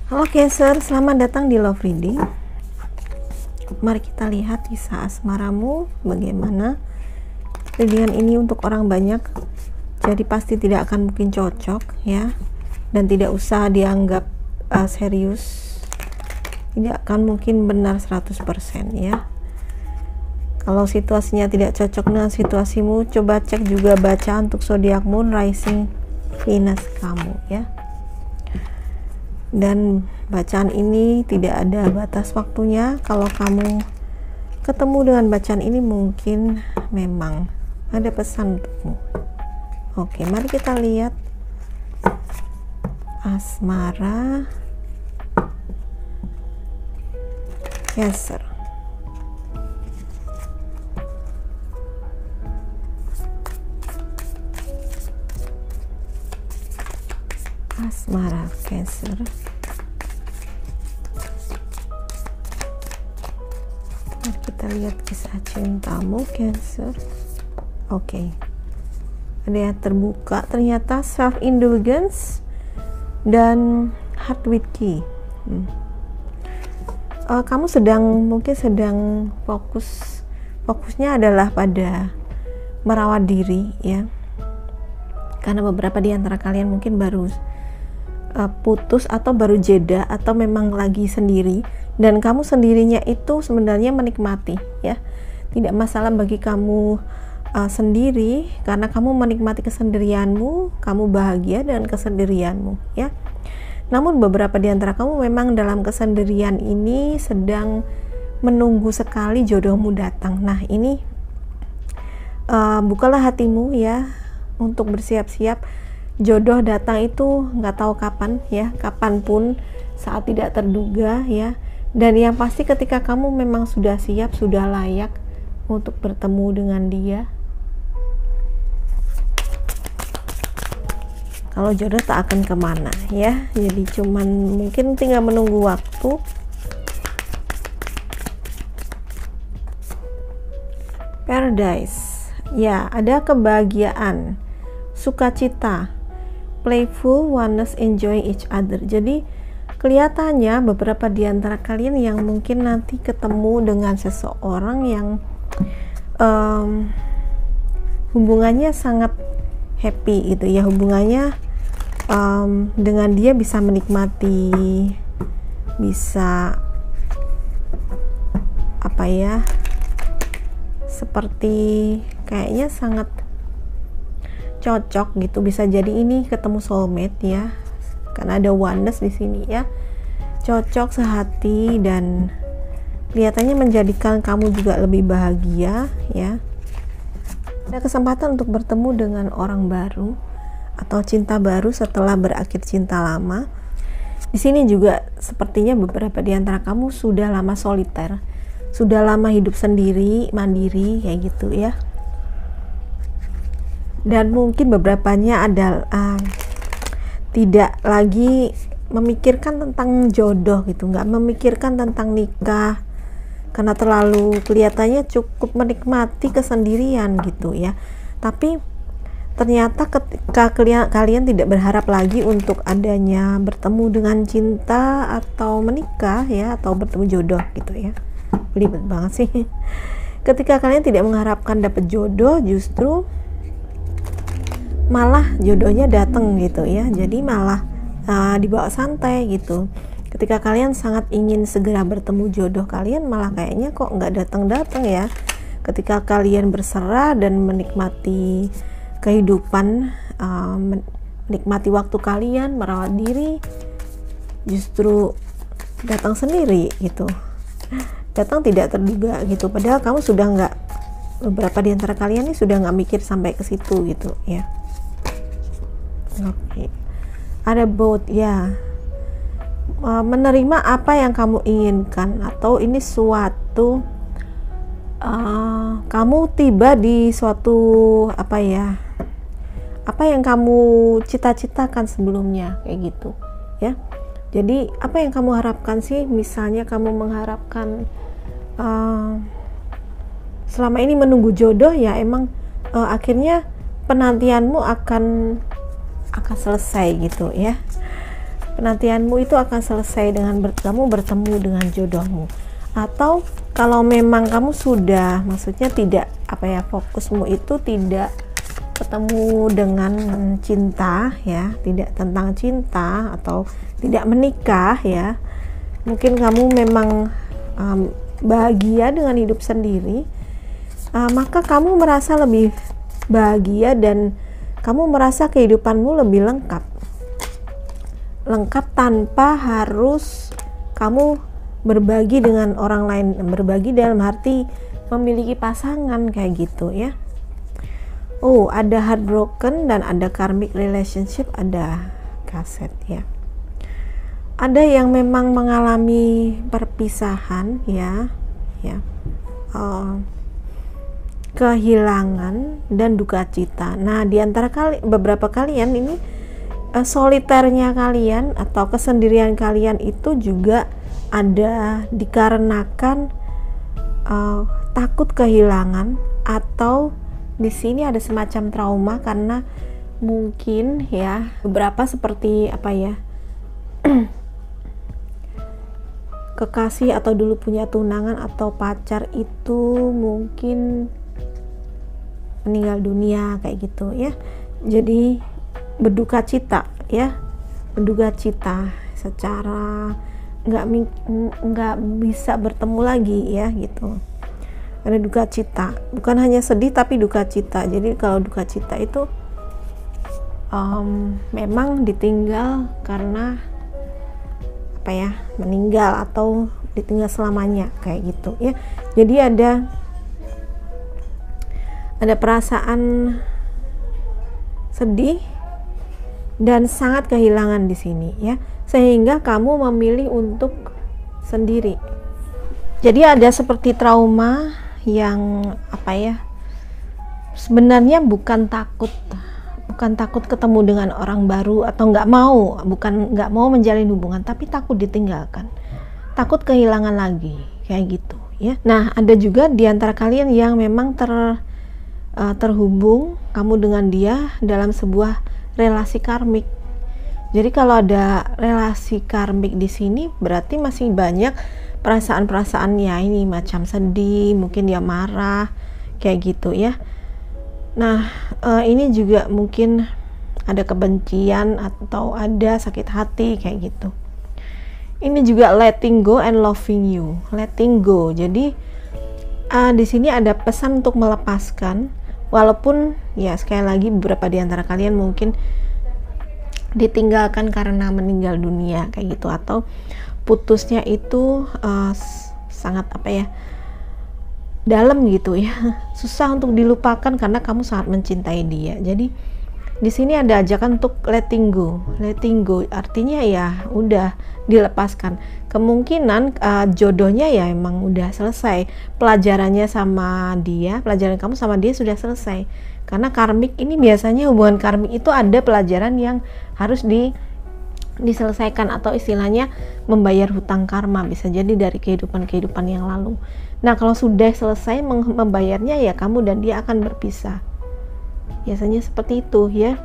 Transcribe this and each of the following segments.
Halo Cancer, selamat datang di Love Reading. Mari kita lihat kisah asmaramu bagaimana. Readingan ini untuk orang banyak, jadi pasti tidak akan mungkin cocok ya, dan tidak usah dianggap serius. Tidak akan mungkin benar 100% ya. Kalau situasinya tidak cocok dengan situasimu, coba cek juga baca untuk zodiak moon, rising, Venus kamu ya. Dan bacaan ini tidak ada batas waktunya. Kalau kamu ketemu dengan bacaan ini, mungkin memang ada pesan untukmu. Oke, mari kita lihat asmara Cancer. Asmara Cancer. Mari kita lihat kisah cintamu Cancer. Oke. Ada yang terbuka ternyata, self indulgence dan heart with key. Kamu mungkin sedang fokusnya adalah pada merawat diri ya. Karena beberapa di antara kalian mungkin baru putus atau baru jeda atau memang lagi sendiri, dan kamu sendirinya itu sebenarnya menikmati ya. Tidak masalah bagi kamu sendiri, karena kamu menikmati kesendirianmu, kamu bahagia dengan kesendirianmu ya. Namun beberapa di antara kamu memang dalam kesendirian ini sedang menunggu sekali jodohmu datang. Nah ini bukalah hatimu ya untuk bersiap-siap. Jodoh datang itu nggak tahu kapan ya, kapanpun, saat tidak terduga ya. Dan yang pasti ketika kamu memang sudah siap, sudah layak untuk bertemu dengan dia, kalau jodoh tak akan kemana ya. Jadi cuman mungkin tinggal menunggu waktu. Paradise ya, ada kebahagiaan, sukacita, playful, oneness, enjoy each other. Jadi kelihatannya beberapa di antara kalian yang mungkin nanti ketemu dengan seseorang yang hubungannya sangat happy gitu ya. Hubungannya dengan dia bisa menikmati, bisa apa ya, seperti kayaknya sangat cocok gitu. Bisa jadi ini ketemu soulmate ya, karena ada oneness di sini ya. Cocok sehati dan kelihatannya menjadikan kamu juga lebih bahagia ya. Ada kesempatan untuk bertemu dengan orang baru atau cinta baru setelah berakhir cinta lama. Di sini juga sepertinya beberapa di antara kamu sudah lama soliter, sudah lama hidup sendiri, mandiri kayak gitu ya. Dan mungkin beberapanya adalah tidak lagi memikirkan tentang jodoh gitu, nggak memikirkan tentang nikah, karena terlalu kelihatannya cukup menikmati kesendirian gitu ya. Tapi ternyata ketika kalian tidak berharap lagi untuk adanya bertemu dengan cinta atau menikah ya, atau bertemu jodoh gitu ya. Belibet banget sih. Ketika kalian tidak mengharapkan dapat jodoh, justru malah jodohnya datang gitu ya. Jadi malah dibawa santai gitu. Ketika kalian sangat ingin segera bertemu jodoh kalian, malah kayaknya kok nggak datang-datang ya. Ketika kalian berserah dan menikmati kehidupan, menikmati waktu kalian, merawat diri, justru datang sendiri gitu. Datang tidak terduga gitu. Padahal kamu sudah nggak, beberapa di antara kalian ini sudah nggak mikir sampai ke situ gitu ya. Oke. Ada both ya. Menerima apa yang kamu inginkan, atau ini suatu kamu tiba di suatu apa yang kamu cita-citakan sebelumnya kayak gitu ya. Jadi apa yang kamu harapkan sih? Misalnya kamu mengharapkan selama ini menunggu jodoh ya, emang akhirnya penantianmu akan selesai gitu ya. penantianmu itu akan selesai dengan kamu bertemu dengan jodohmu. Atau kalau memang kamu sudah, maksudnya tidak fokusmu itu tidak ketemu dengan cinta ya, tidak tentang cinta atau tidak menikah ya, mungkin kamu memang bahagia dengan hidup sendiri, maka kamu merasa lebih bahagia dan kamu merasa kehidupanmu lebih lengkap tanpa harus kamu berbagi dengan orang lain. Berbagi dalam arti memiliki pasangan kayak gitu ya. Ada heartbroken dan ada karmic relationship, ada kaset ya. Ada yang memang mengalami perpisahan ya, kehilangan dan duka cita. Nah, di antara beberapa kalian ini soliternya kalian atau kesendirian kalian itu juga ada dikarenakan takut kehilangan, atau di sini ada semacam trauma karena mungkin ya beberapa seperti kekasih atau dulu punya tunangan atau pacar itu mungkin meninggal dunia kayak gitu ya. Jadi berduka cita secara nggak bisa bertemu lagi ya gitu. Ada duka cita, bukan hanya sedih tapi duka cita. Jadi kalau duka cita itu memang ditinggal karena meninggal atau ditinggal selamanya kayak gitu ya. Jadi ada perasaan sedih dan sangat kehilangan di sini ya, sehingga kamu memilih untuk sendiri. Jadi ada seperti trauma yang sebenarnya bukan takut ketemu dengan orang baru atau nggak mau menjalin hubungan, tapi takut ditinggalkan, takut kehilangan lagi kayak gitu ya. Nah, ada juga di antara kalian yang memang terhubung kamu dengan dia dalam sebuah relasi karmik. Jadi kalau ada relasi karmik di sini berarti masih banyak perasaan-perasaannya ini, macam sedih, mungkin dia marah kayak gitu ya. Nah, ini juga mungkin ada kebencian atau ada sakit hati kayak gitu. Ini juga letting go and loving you. Letting go. Jadi di sini ada pesan untuk melepaskan, walaupun ya sekali lagi beberapa di antara kalian mungkin ditinggalkan karena meninggal dunia kayak gitu, atau putusnya itu sangat dalam gitu ya, susah untuk dilupakan karena kamu sangat mencintai dia. Jadi di sini ada ajakan untuk letting go artinya ya udah dilepaskan. Kemungkinan jodohnya ya emang udah selesai, pelajaran kamu sama dia sudah selesai. Karena karmik ini biasanya hubungan karmik itu ada pelajaran yang harus diselesaikan, atau istilahnya membayar hutang karma, bisa jadi dari kehidupan yang lalu. Nah, kalau sudah selesai membayarnya ya kamu dan dia akan berpisah. Biasanya seperti itu ya.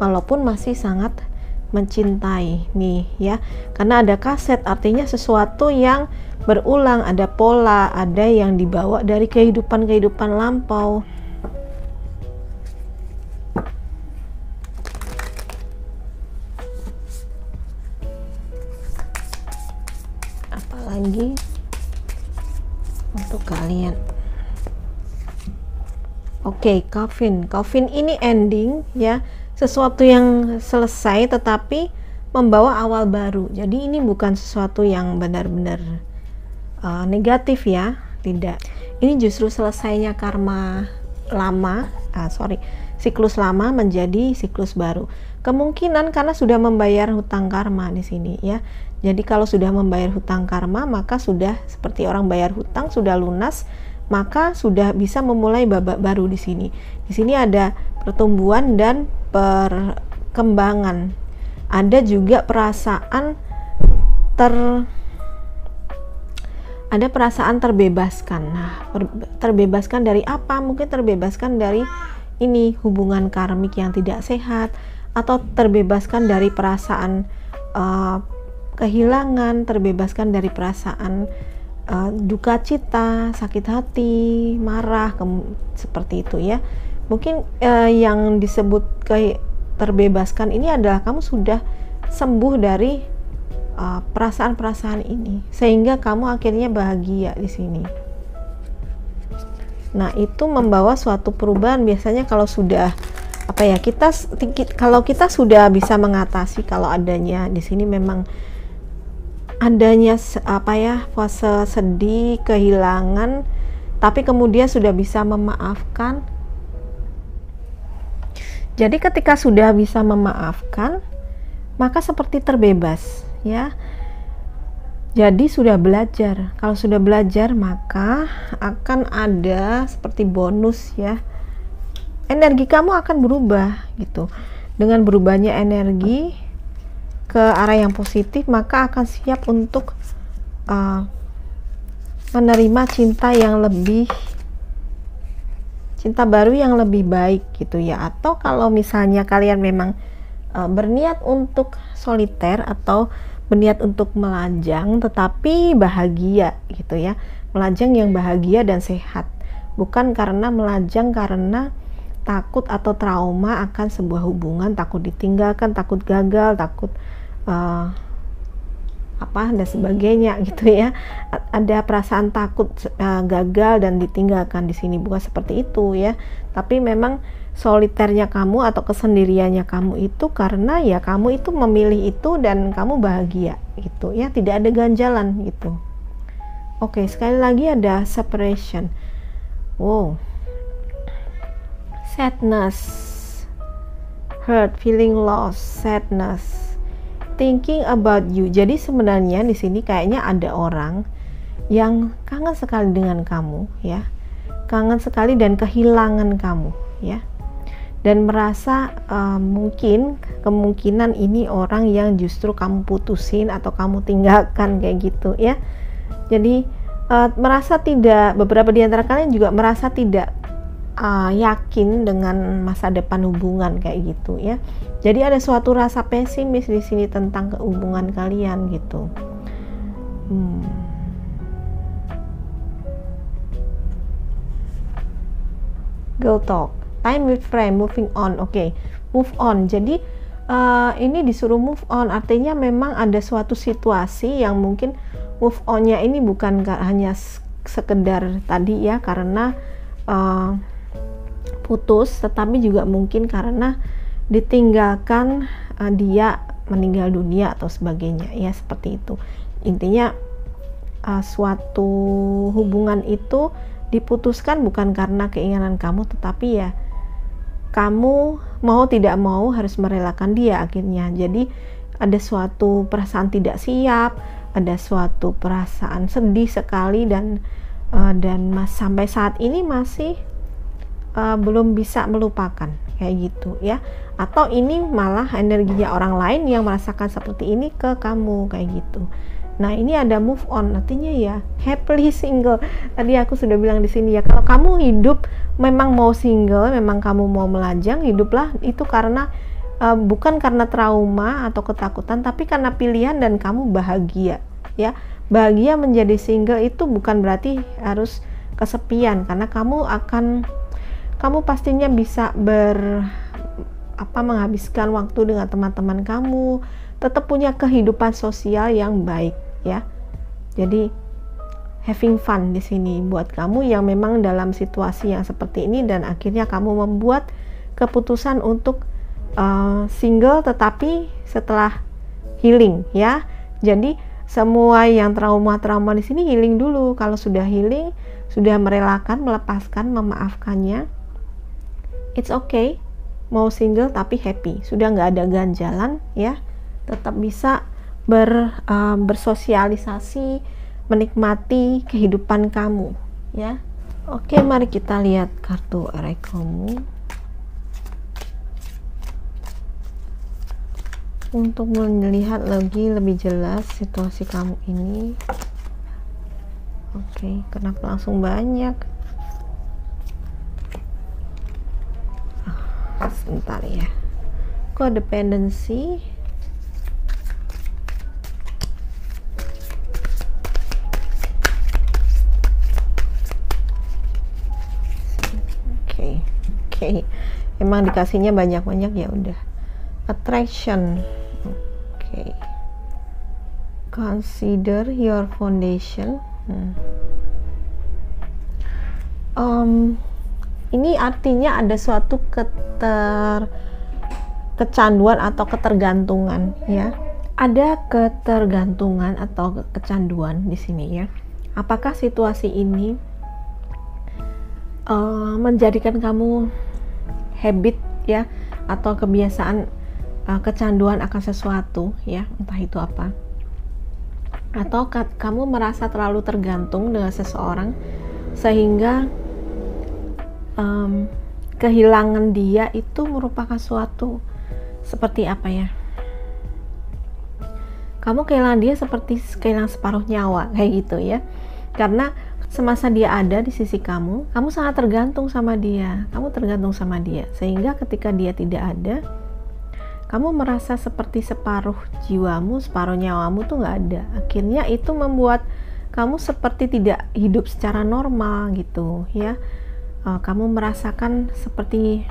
Walaupun masih sangat mencintai nih ya. Karena ada kaset, artinya sesuatu yang berulang, ada pola, ada yang dibawa dari kehidupan lampau. Apalagi untuk kalian. Coffin ini ending ya, sesuatu yang selesai tetapi membawa awal baru. Jadi ini bukan sesuatu yang benar-benar negatif ya, tidak. Ini justru selesainya karma lama, siklus lama menjadi siklus baru. Kemungkinan karena sudah membayar hutang karma di sini ya. Jadi kalau sudah membayar hutang karma, maka sudah seperti orang bayar hutang, sudah lunas, maka sudah bisa memulai babak baru di sini. Di sini ada pertumbuhan dan perkembangan. Ada juga perasaan terbebaskan. Nah, terbebaskan dari apa? Mungkin terbebaskan dari ini hubungan karmik yang tidak sehat, atau terbebaskan dari perasaan kehilangan, terbebaskan dari perasaan duka cita, sakit hati, marah, seperti itu ya. Mungkin yang disebut terbebaskan ini adalah kamu sudah sembuh dari perasaan-perasaan ini, sehingga kamu akhirnya bahagia di sini. Nah, itu membawa suatu perubahan. Biasanya kalau sudah kalau kita sudah bisa mengatasi, kalau adanya di sini memang adanya fase sedih, kehilangan, tapi kemudian sudah bisa memaafkan. Jadi ketika sudah bisa memaafkan, maka seperti terbebas ya. Jadi sudah belajar. Kalau sudah belajar, maka akan ada seperti bonus ya. Energi kamu akan berubah gitu. Dengan berubahnya energi ke arah yang positif, maka akan siap untuk menerima cinta baru yang lebih baik gitu ya. Atau kalau misalnya kalian memang berniat untuk soliter atau berniat untuk melajang tetapi bahagia gitu ya, melajang yang bahagia dan sehat, bukan karena melajang karena takut atau trauma akan sebuah hubungan, takut ditinggalkan, takut gagal, takut dan sebagainya gitu ya. Ada perasaan takut gagal dan ditinggalkan di sini, bukan seperti itu ya. Tapi memang soliternya kamu atau kesendiriannya kamu itu karena ya kamu itu memilih itu dan kamu bahagia gitu ya, tidak ada ganjalan gitu. Oke, sekali lagi ada separation. Wow. Sadness, hurt, feeling lost, sadness, thinking about you. Jadi sebenarnya di sini kayaknya ada orang yang kangen sekali dengan kamu ya, kangen sekali dan kehilangan kamu ya, dan merasa mungkin kemungkinan ini orang yang justru kamu putusin atau kamu tinggalkan kayak gitu ya. Jadi merasa tidak, beberapa di antara kalian juga merasa tidak yakin dengan masa depan hubungan kayak gitu ya. Jadi ada suatu rasa pesimis di sini tentang hubungan kalian gitu. Girl talk, time with friend, moving on. Oke, move on. Jadi ini disuruh move on, artinya memang ada suatu situasi yang mungkin move onnya ini bukan hanya sekedar tadi ya karena putus, tetapi juga mungkin karena ditinggalkan, dia meninggal dunia atau sebagainya ya, seperti itu. Intinya suatu hubungan itu diputuskan bukan karena keinginan kamu, tetapi ya kamu mau tidak mau harus merelakan dia akhirnya. Jadi ada suatu perasaan tidak siap, ada suatu perasaan sedih sekali dan sampai saat ini masih belum bisa melupakan kayak gitu ya. Atau ini malah energinya orang lain yang merasakan seperti ini ke kamu kayak gitu. Nah, ini ada move on, artinya ya happily single. Tadi aku sudah bilang di sini ya, kalau kamu hidup memang mau single, memang kamu mau melajang, hiduplah itu karena bukan karena trauma atau ketakutan, tapi karena pilihan dan kamu bahagia ya. Bahagia menjadi single itu bukan berarti harus kesepian, karena kamu pastinya bisa menghabiskan waktu dengan teman-teman kamu, tetap punya kehidupan sosial yang baik ya. Jadi having fun di sini buat kamu yang memang dalam situasi yang seperti ini dan akhirnya kamu membuat keputusan untuk single tetapi setelah healing ya. Jadi semua yang trauma-trauma di sini healing dulu. Kalau sudah healing, sudah merelakan, melepaskan, memaafkannya, it's okay. Mau single tapi happy, sudah nggak ada ganjalan ya, tetap bisa bersosialisasi, menikmati kehidupan kamu ya. Oke, mari kita lihat kartu oracle untuk melihat lagi lebih jelas situasi kamu ini. Oke, kenapa langsung banyak? Sebentar ya. Codependency, emang dikasihnya banyak-banyak ya udah. Attraction. Oke. Consider your foundation. Ini artinya ada suatu kecanduan atau ketergantungan ya. Ada ketergantungan atau kecanduan di sini ya. Apakah situasi ini menjadikan kamu habit ya, atau kebiasaan kecanduan akan sesuatu ya, entah itu apa, atau kamu merasa terlalu tergantung dengan seseorang sehingga kehilangan dia itu merupakan suatu seperti apa ya, kamu kehilangan dia seperti kehilangan separuh nyawa kayak gitu ya, karena semasa dia ada di sisi kamu sangat tergantung sama dia, sehingga ketika dia tidak ada, kamu merasa seperti separuh jiwamu, separuh nyawamu tuh nggak ada. Akhirnya itu membuat kamu seperti tidak hidup secara normal gitu ya. Kamu merasakan seperti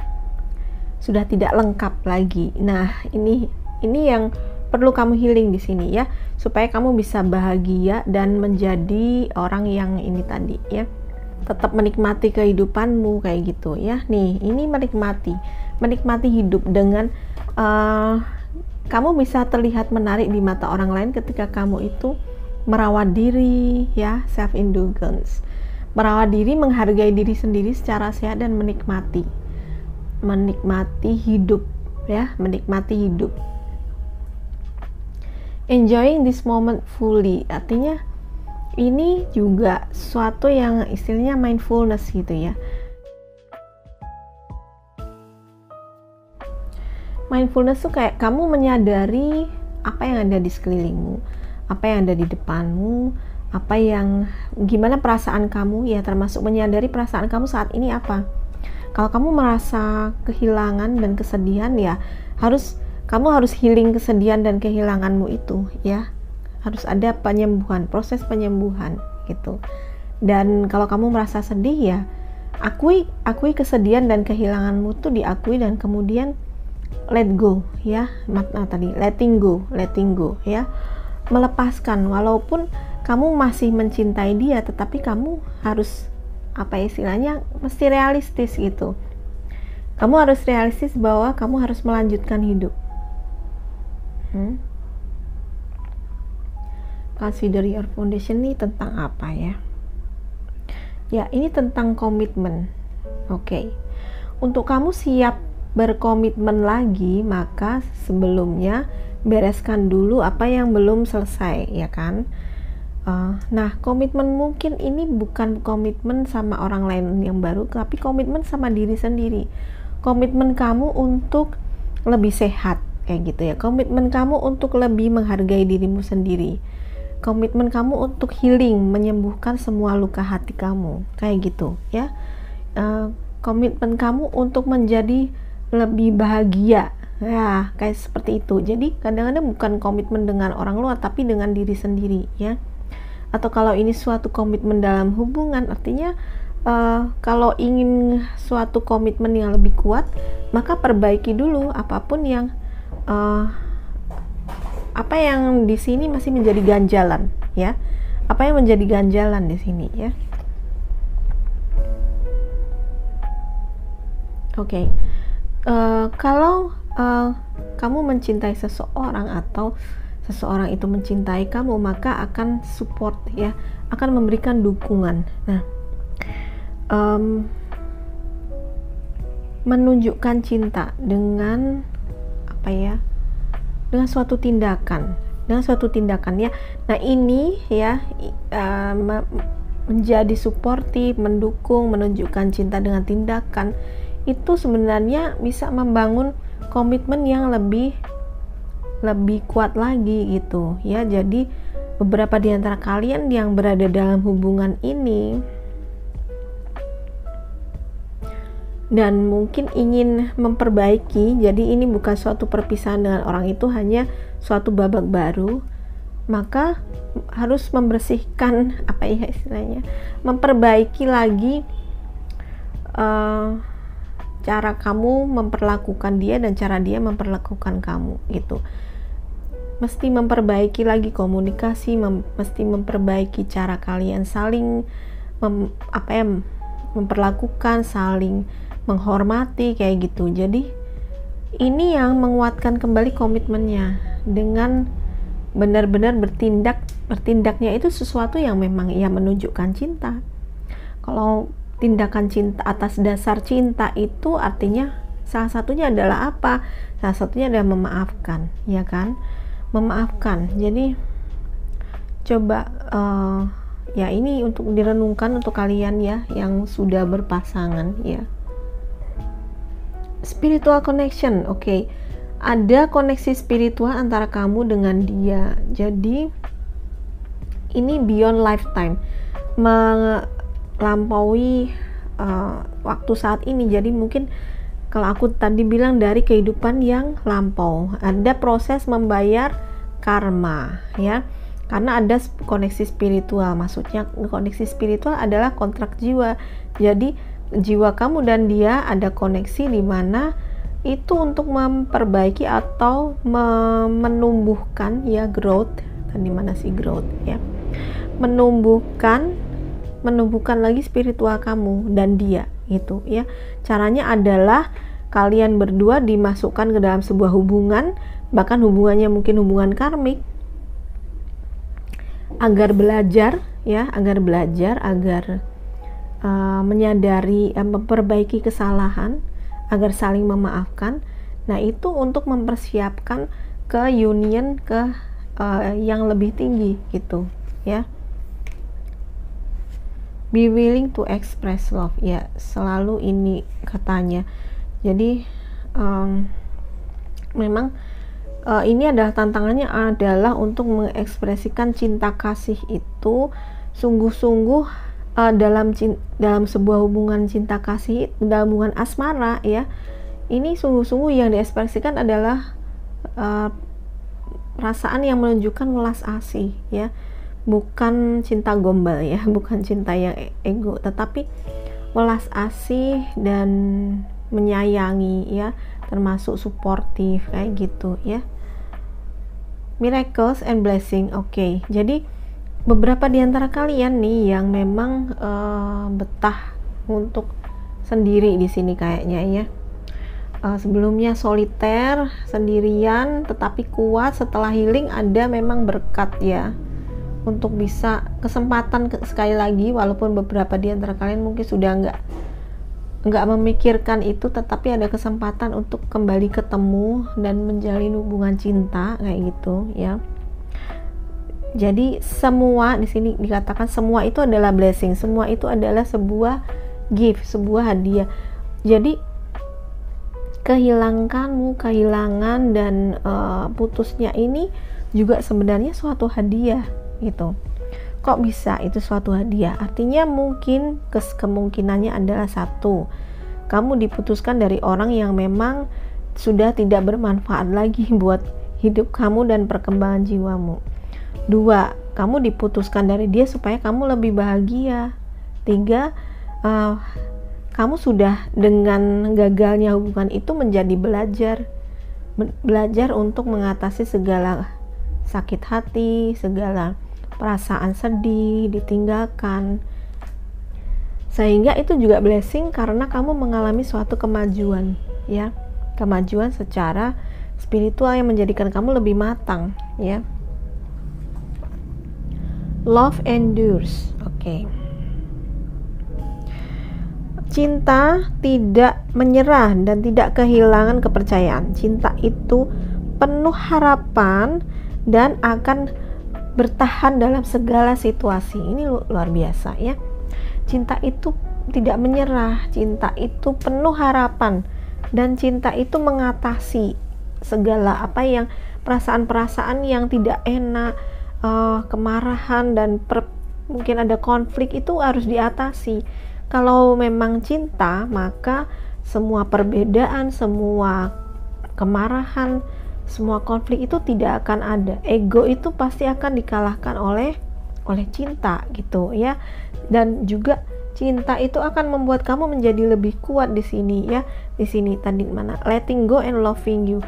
sudah tidak lengkap lagi. Nah, ini yang perlu kamu healing di sini ya, supaya kamu bisa bahagia dan menjadi orang yang ini tadi ya, tetap menikmati kehidupanmu kayak gitu ya. Nih, ini menikmati hidup dengan kamu bisa terlihat menarik di mata orang lain ketika kamu itu merawat diri ya, self indulgence, merawat diri, menghargai diri sendiri secara sehat dan menikmati hidup ya, menikmati hidup. Enjoying this moment fully, artinya ini juga sesuatu yang istilahnya mindfulness gitu ya. Mindfulness tuh kayak kamu menyadari apa yang ada di sekelilingmu, apa yang ada di depanmu, gimana perasaan kamu ya, termasuk menyadari perasaan kamu saat ini apa. Kalau kamu merasa kehilangan dan kesedihan ya, kamu harus healing kesedihan dan kehilanganmu itu ya. Harus ada penyembuhan, proses penyembuhan gitu. Dan kalau kamu merasa sedih ya, akui kesedihan dan kehilanganmu tuh, diakui dan kemudian let go ya. Letting go ya. Melepaskan, walaupun kamu masih mencintai dia, tetapi kamu harus istilahnya mesti realistis gitu. Kamu harus realistis bahwa kamu harus melanjutkan hidup. Consider your foundation ini tentang apa ya? Ya, ini tentang komitmen. Oke. Untuk kamu siap berkomitmen lagi, maka sebelumnya bereskan dulu apa yang belum selesai, ya kan? Nah, komitmen mungkin ini bukan komitmen sama orang lain yang baru, tapi komitmen sama diri sendiri. Komitmen kamu untuk lebih sehat, kayak gitu ya. Komitmen kamu untuk lebih menghargai dirimu sendiri. Komitmen kamu untuk healing, menyembuhkan semua luka hati kamu, kayak gitu ya. Komitmen kamu untuk menjadi lebih bahagia, ya kayak seperti itu. Jadi kadang-kadang bukan komitmen dengan orang luar, tapi dengan diri sendiri ya. Atau kalau ini suatu komitmen dalam hubungan, artinya kalau ingin suatu komitmen yang lebih kuat, maka perbaiki dulu apapun yang apa yang di sini masih menjadi ganjalan ya. Apa yang menjadi ganjalan di sini ya. Oke. Kalau kamu mencintai seseorang atau seseorang itu mencintai kamu, maka akan support ya, akan memberikan dukungan. Nah, menunjukkan cinta dengan apa ya? Dengan suatu tindakan ya. Nah, ini ya menjadi suportif, mendukung, menunjukkan cinta dengan tindakan, itu sebenarnya bisa membangun komitmen yang lebih kuat lagi gitu ya. Jadi beberapa di antara kalian yang berada dalam hubungan ini dan mungkin ingin memperbaiki, jadi ini bukan suatu perpisahan dengan orang itu, hanya suatu babak baru, maka harus membersihkan apa ya istilahnya, memperbaiki lagi cara kamu memperlakukan dia dan cara dia memperlakukan kamu gitu. Mesti memperbaiki lagi komunikasi, mesti memperbaiki cara kalian saling memperlakukan, saling menghormati kayak gitu. Jadi ini yang menguatkan kembali komitmennya dengan benar-benar bertindaknya itu sesuatu yang memang ia menunjukkan cinta. Kalau tindakan cinta atas dasar cinta itu artinya salah satunya adalah apa? Salah satunya adalah memaafkan, ya kan? Memaafkan. Jadi coba ya ini untuk direnungkan untuk kalian ya yang sudah berpasangan ya. Spiritual connection, oke. Ada koneksi spiritual antara kamu dengan dia. Jadi ini beyond lifetime, melampaui waktu saat ini. Jadi mungkin kalau aku tadi bilang dari kehidupan yang lampau, ada proses membayar karma ya, karena ada koneksi spiritual. Maksudnya koneksi spiritual adalah kontrak jiwa. Jadi jiwa kamu dan dia ada koneksi di mana itu untuk memperbaiki atau menumbuhkan ya, growth. Tadi mana sih growth ya? Menumbuhkan lagi spiritual kamu dan dia gitu ya. Caranya adalah kalian berdua dimasukkan ke dalam sebuah hubungan, bahkan hubungannya mungkin hubungan karmik, agar belajar, menyadari, memperbaiki kesalahan, agar saling memaafkan. Nah itu untuk mempersiapkan ke union yang lebih tinggi gitu ya. Be willing to express love ya, selalu ini katanya. Jadi memang ini adalah tantangannya adalah untuk mengekspresikan cinta kasih itu sungguh-sungguh dalam sebuah hubungan cinta kasih, dalam hubungan asmara ya. Ini sungguh-sungguh yang diekspresikan adalah perasaan yang menunjukkan welas asih ya. Bukan cinta gombal ya, bukan cinta yang ego, tetapi welas asih dan menyayangi ya, termasuk suportif kayak gitu ya. Miracles and blessing, oke. Jadi beberapa di antara kalian nih yang memang betah untuk sendiri di sini kayaknya ya. Sebelumnya soliter, sendirian, tetapi kuat. Setelah healing ada memang berkat ya, untuk bisa kesempatan sekali lagi, walaupun beberapa di antara kalian mungkin sudah nggak memikirkan itu, tetapi ada kesempatan untuk kembali ketemu dan menjalin hubungan cinta kayak gitu ya. Jadi semua di sini dikatakan semua itu adalah blessing, semua itu adalah sebuah gift, sebuah hadiah. Jadi kehilangan dan putusnya ini juga sebenarnya suatu hadiah gitu. Kok bisa itu suatu hadiah? Artinya mungkin kemungkinannya adalah satu, kamu diputuskan dari orang yang memang sudah tidak bermanfaat lagi buat hidup kamu dan perkembangan jiwamu. Dua, kamu diputuskan dari dia supaya kamu lebih bahagia. Tiga, kamu sudah dengan gagalnya hubungan itu menjadi belajar untuk mengatasi segala sakit hati, segala perasaan sedih, ditinggalkan, sehingga itu juga blessing karena kamu mengalami suatu kemajuan ya, kemajuan secara spiritual yang menjadikan kamu lebih matang ya. Love endures, oke. Cinta tidak menyerah dan tidak kehilangan kepercayaan. Cinta itu penuh harapan dan akan bertahan dalam segala situasi. Ini luar biasa ya. Cinta itu tidak menyerah, cinta itu penuh harapan, dan cinta itu mengatasi segala perasaan-perasaan yang tidak enak, kemarahan dan mungkin ada konflik, itu harus diatasi. Kalau memang cinta, maka semua perbedaan, semua kemarahan, semua konflik itu tidak akan ada. Ego itu pasti akan dikalahkan oleh cinta gitu ya. Dan juga cinta itu akan membuat kamu menjadi lebih kuat di sini ya. di sini tadi mana letting go and loving you.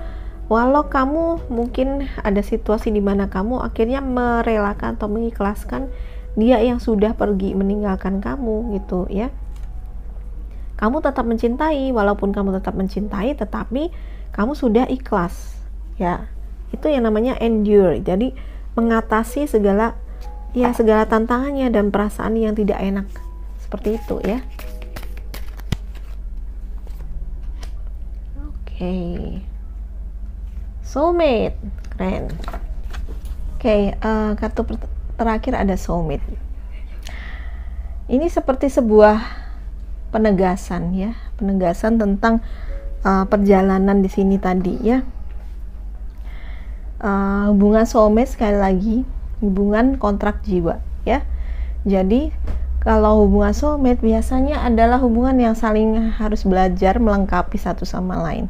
Walau kamu mungkin ada situasi di mana kamu akhirnya merelakan atau mengikhlaskan dia yang sudah pergi meninggalkan kamu gitu ya. Kamu tetap mencintai, walaupun kamu tetap mencintai, tetapi kamu sudah ikhlas ya. Itu yang namanya endure. Jadi mengatasi segala tantangannya dan perasaan yang tidak enak. Seperti itu ya. Oke. Soulmate, keren. Oke, kartu terakhir ada soulmate. Ini seperti sebuah penegasan ya, penegasan tentang perjalanan di sini tadi ya. Hubungan soulmate sekali lagi, hubungan kontrak jiwa ya. Jadi kalau hubungan soulmate biasanya adalah hubungan yang saling harus belajar melengkapi satu sama lain.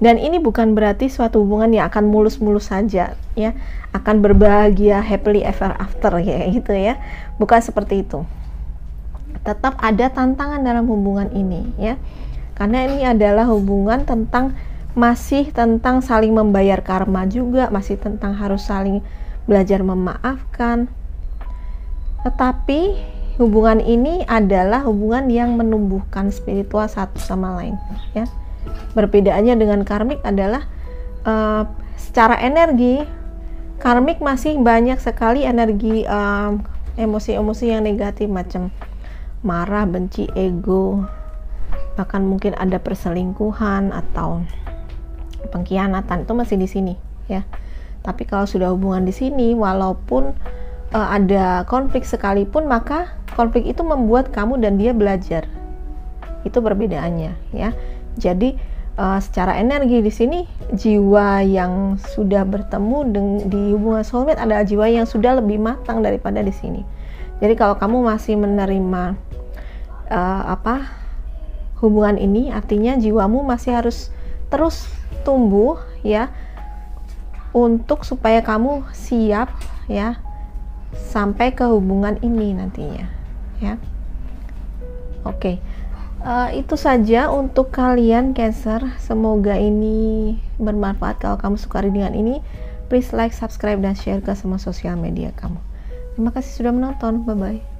Dan ini bukan berarti suatu hubungan yang akan mulus-mulus saja ya, akan berbahagia happily ever after ya gitu ya. Bukan seperti itu. Tetap ada tantangan dalam hubungan ini ya. Karena ini adalah hubungan masih tentang saling membayar karma juga, masih tentang harus saling belajar memaafkan. Tetapi hubungan ini adalah hubungan yang menumbuhkan spiritual satu sama lain ya. Perbedaannya dengan karmik adalah secara energi, karmik masih banyak sekali energi emosi-emosi yang negatif macam marah, benci, ego, bahkan mungkin ada perselingkuhan atau pengkhianatan, itu masih di sini ya. Tapi kalau sudah hubungan di sini, walaupun ada konflik sekalipun, maka konflik itu membuat kamu dan dia belajar. Itu perbedaannya ya. Jadi secara energi di sini jiwa yang sudah bertemu di hubungan soulmate adalah jiwa yang sudah lebih matang daripada di sini. Jadi kalau kamu masih menerima hubungan ini, artinya jiwamu masih harus terus tumbuh ya, untuk supaya kamu siap ya sampai ke hubungan ini nantinya ya. Oke. Itu saja untuk kalian Cancer. Semoga ini bermanfaat. Kalau kamu suka readingan ini, please like, subscribe, dan share ke semua sosial media kamu. Terima kasih sudah menonton. Bye bye.